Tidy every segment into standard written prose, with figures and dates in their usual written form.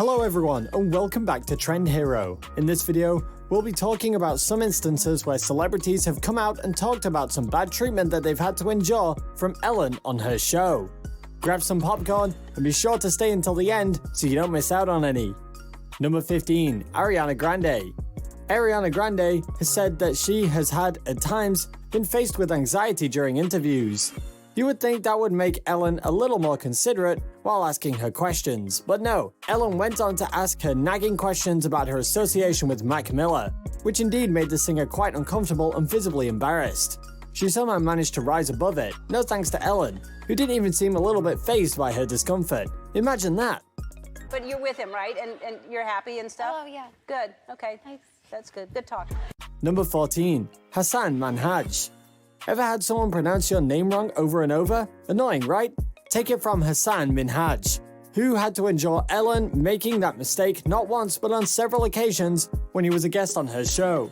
Hello everyone and welcome back to Trend Hero. In this video, we'll be talking about some instances where celebrities have come out and talked about some bad treatment that they've had to endure from Ellen on her show. Grab some popcorn and be sure to stay until the end so you don't miss out on any. Number 15. Ariana Grande. Ariana Grande has said that she has had, at times, been faced with anxiety during interviews. You would think that would make Ellen a little more considerate while asking her questions, but no, Ellen went on to ask her nagging questions about her association with Mac Miller, which indeed made the singer quite uncomfortable and visibly embarrassed. She somehow managed to rise above it, no thanks to Ellen, who didn't even seem a little bit fazed by her discomfort. Imagine that. But you're with him, right? And you're happy and stuff? Oh, yeah. Good, okay. Thanks. That's good, good talk. Number 14. Hassan Minhaj. Ever had someone pronounce your name wrong over and over? Annoying, right? Take it from Hassan Minhaj, who had to endure Ellen making that mistake not once but on several occasions when he was a guest on her show.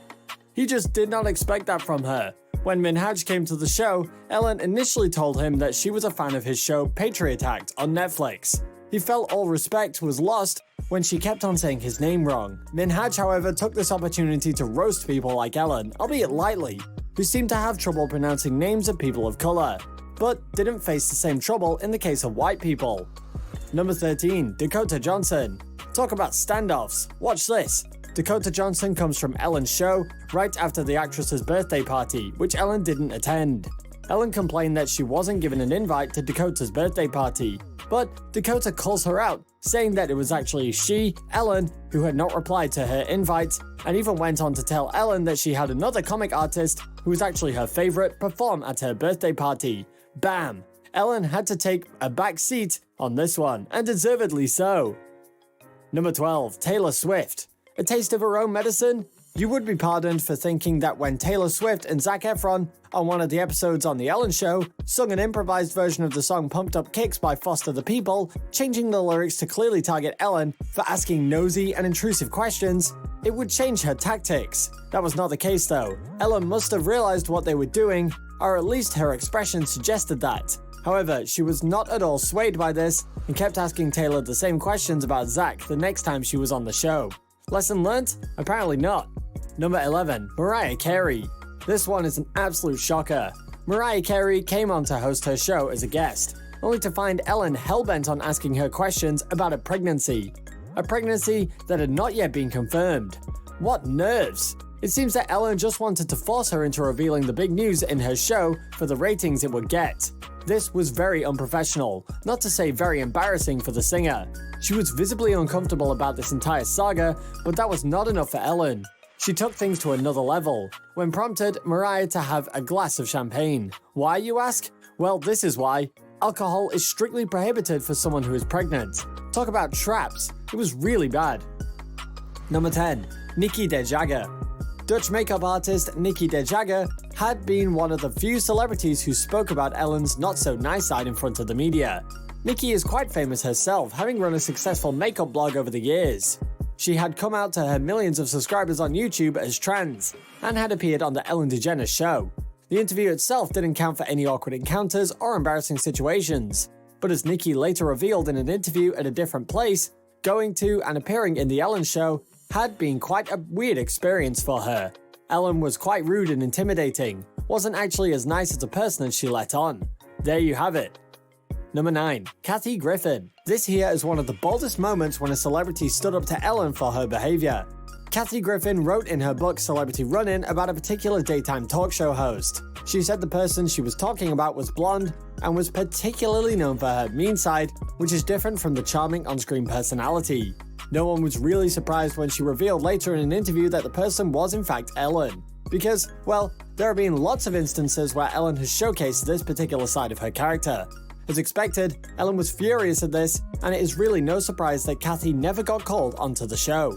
He just did not expect that from her. When Minhaj came to the show, Ellen initially told him that she was a fan of his show Patriot Act on Netflix. He felt all respect was lost when she kept on saying his name wrong. Minhaj, however, took this opportunity to roast people like Ellen, albeit lightly, who seemed to have trouble pronouncing names of people of color, but didn't face the same trouble in the case of white people. Number 13. Dakota Johnson. Talk about standoffs. Watch this. Dakota Johnson comes from Ellen's show right after the actress's birthday party, which Ellen didn't attend. Ellen complained that she wasn't given an invite to Dakota's birthday party, but Dakota calls her out, saying that it was actually she, Ellen, who had not replied to her invite, and even went on to tell Ellen that she had another comic artist, who was actually her favorite, perform at her birthday party. Bam! Ellen had to take a back seat on this one, and deservedly so. Number 12. Taylor Swift. A taste of her own medicine? You would be pardoned for thinking that when Taylor Swift and Zac Efron, on one of the episodes on The Ellen Show, sung an improvised version of the song Pumped Up Kicks by Foster the People, changing the lyrics to clearly target Ellen for asking nosy and intrusive questions, it would change her tactics. That was not the case though. Ellen must have realized what they were doing, or at least her expression suggested that. However, she was not at all swayed by this and kept asking Taylor the same questions about Zac the next time she was on the show. Lesson learnt? Apparently not. Number 11. Mariah Carey. This one is an absolute shocker. Mariah Carey came on to host her show as a guest, only to find Ellen hellbent on asking her questions about a pregnancy. A pregnancy that had not yet been confirmed. What nerves! It seems that Ellen just wanted to force her into revealing the big news in her show for the ratings it would get. This was very unprofessional, not to say very embarrassing for the singer. She was visibly uncomfortable about this entire saga, but that was not enough for Ellen. She took things to another level, when prompted Mariah to have a glass of champagne. Why, you ask? Well, this is why. Alcohol is strictly prohibited for someone who is pregnant. Talk about traps. It was really bad. Number 10. Nikki de Jager. Dutch makeup artist Nikki de Jager had been one of the few celebrities who spoke about Ellen's not-so-nice side in front of the media. Nikki is quite famous herself, having run a successful makeup blog over the years. She had come out to her millions of subscribers on YouTube as trans, and had appeared on the Ellen DeGeneres show. The interview itself didn't count for any awkward encounters or embarrassing situations, but as Nikki later revealed in an interview at a different place, going to and appearing in the Ellen show had been quite a weird experience for her. Ellen was quite rude and intimidating, wasn't actually as nice as a person as she let on. There you have it. Number 9. Kathy Griffin. This here is one of the boldest moments when a celebrity stood up to Ellen for her behavior. Kathy Griffin wrote in her book Celebrity Run-In about a particular daytime talk show host. She said the person she was talking about was blonde and was particularly known for her mean side, which is different from the charming on-screen personality. No one was really surprised when she revealed later in an interview that the person was in fact Ellen. Because, well, there have been lots of instances where Ellen has showcased this particular side of her character. As expected, Ellen was furious at this, and it is really no surprise that Kathy never got called onto the show.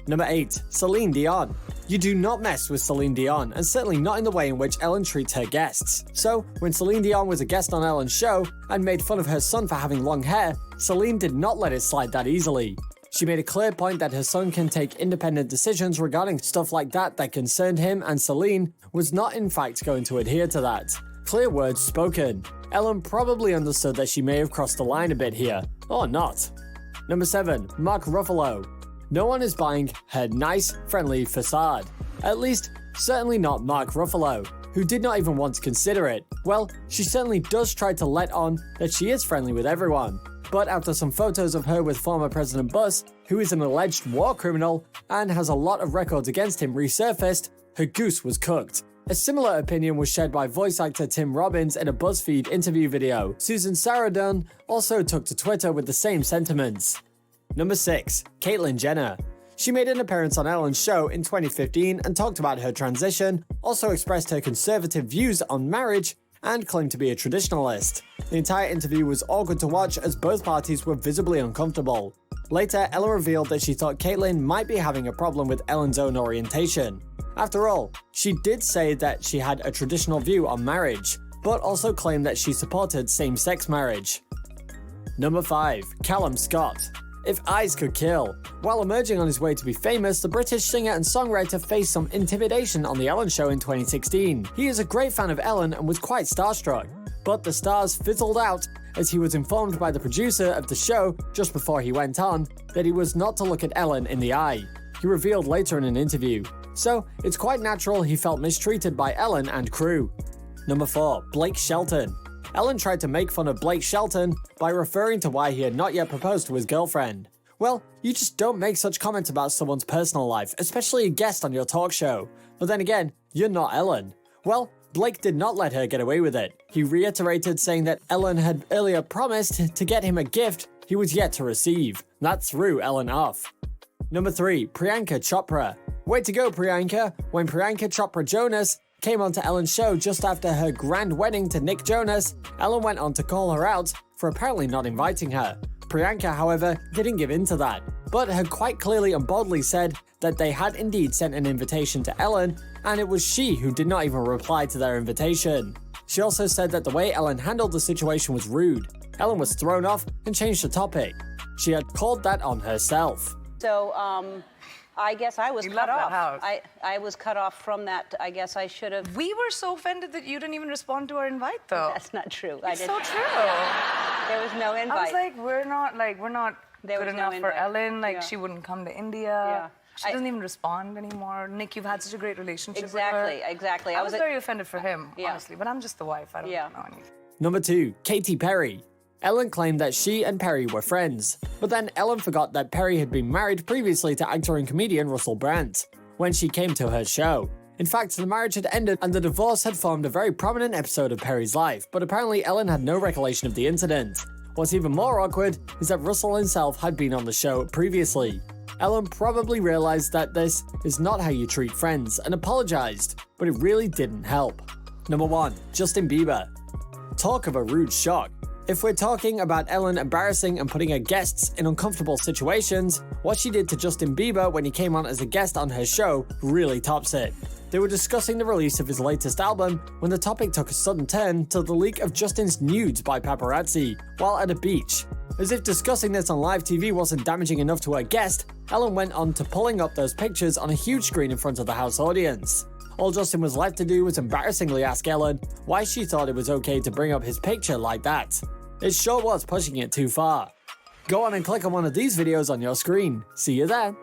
Number 8. Celine Dion. You do not mess with Celine Dion, and certainly not in the way in which Ellen treats her guests. So, when Celine Dion was a guest on Ellen's show, and made fun of her son for having long hair, Celine did not let it slide that easily. She made a clear point that her son can take independent decisions regarding stuff like that concerned him, and Celine was not in fact going to adhere to that. Clear words spoken. Ellen probably understood that she may have crossed the line a bit here, or not. Number 7. Mark Ruffalo. No one is buying her nice, friendly facade. At least, certainly not Mark Ruffalo, who did not even want to consider it. Well, she certainly does try to let on that she is friendly with everyone. But after some photos of her with former President Bush, who is an alleged war criminal and has a lot of records against him, resurfaced, her goose was cooked. A similar opinion was shared by voice actor Tim Robbins in a BuzzFeed interview video. Susan Sarandon also took to Twitter with the same sentiments. Number 6. Caitlyn Jenner. She made an appearance on Ellen's show in 2015 and talked about her transition, also expressed her conservative views on marriage, and claimed to be a traditionalist. The entire interview was awkward to watch as both parties were visibly uncomfortable. Later, Ellen revealed that she thought Caitlyn might be having a problem with Ellen's own orientation. After all, she did say that she had a traditional view on marriage, but also claimed that she supported same-sex marriage. Number 5. Callum Scott. If eyes could kill. While emerging on his way to be famous, the British singer and songwriter faced some intimidation on The Ellen Show in 2016. He is a great fan of Ellen and was quite starstruck. But the stars fizzled out as he was informed by the producer of the show just before he went on that he was not to look at Ellen in the eye. He revealed later in an interview. So, it's quite natural he felt mistreated by Ellen and crew. Number 4. Blake Shelton. Ellen tried to make fun of Blake Shelton by referring to why he had not yet proposed to his girlfriend. Well, you just don't make such comments about someone's personal life, especially a guest on your talk show. But then again, you're not Ellen. Well, Blake did not let her get away with it. He reiterated saying that Ellen had earlier promised to get him a gift he was yet to receive. That threw Ellen off. Number 3. Priyanka Chopra. Way to go, Priyanka. When Priyanka Chopra Jonas came onto Ellen's show just after her grand wedding to Nick Jonas, Ellen went on to call her out for apparently not inviting her. Priyanka, however, didn't give in to that, but had quite clearly and boldly said that they had indeed sent an invitation to Ellen, and it was she who did not even reply to their invitation. She also said that the way Ellen handled the situation was rude. Ellen was thrown off and changed the topic. She had called that on herself. So, I guess I was You cut left that off. house. I was cut off from that. I guess I should have. We were so offended that you didn't even respond to our invite, though. That's not true. It's so true. There was no invite. I was like, we're not There good was no enough for invite. Ellen. Like, Yeah. she wouldn't come to India. Yeah. She doesn't even respond anymore. Nick, you've had such a great relationship Exactly, with her. exactly. I was very offended for him, Yeah. honestly, but I'm just the wife. I don't Yeah. know anything. Number 2. Katy Perry. Ellen claimed that she and Perry were friends, but then Ellen forgot that Perry had been married previously to actor and comedian Russell Brand when she came to her show. In fact, the marriage had ended and the divorce had formed a very prominent episode of Perry's life, but apparently Ellen had no recollection of the incident. What's even more awkward is that Russell himself had been on the show previously. Ellen probably realized that this is not how you treat friends and apologized, but it really didn't help. Number 1. Justin Bieber. Talk of a rude shock. If we're talking about Ellen embarrassing and putting her guests in uncomfortable situations, what she did to Justin Bieber when he came on as a guest on her show really tops it. They were discussing the release of his latest album when the topic took a sudden turn to the leak of Justin's nudes by paparazzi while at a beach. As if discussing this on live TV wasn't damaging enough to her guest, Ellen went on to pulling up those pictures on a huge screen in front of the house audience. All Justin was left to do was embarrassingly ask Ellen why she thought it was okay to bring up his picture like that. It sure was pushing it too far. Go on and click on one of these videos on your screen. See you there.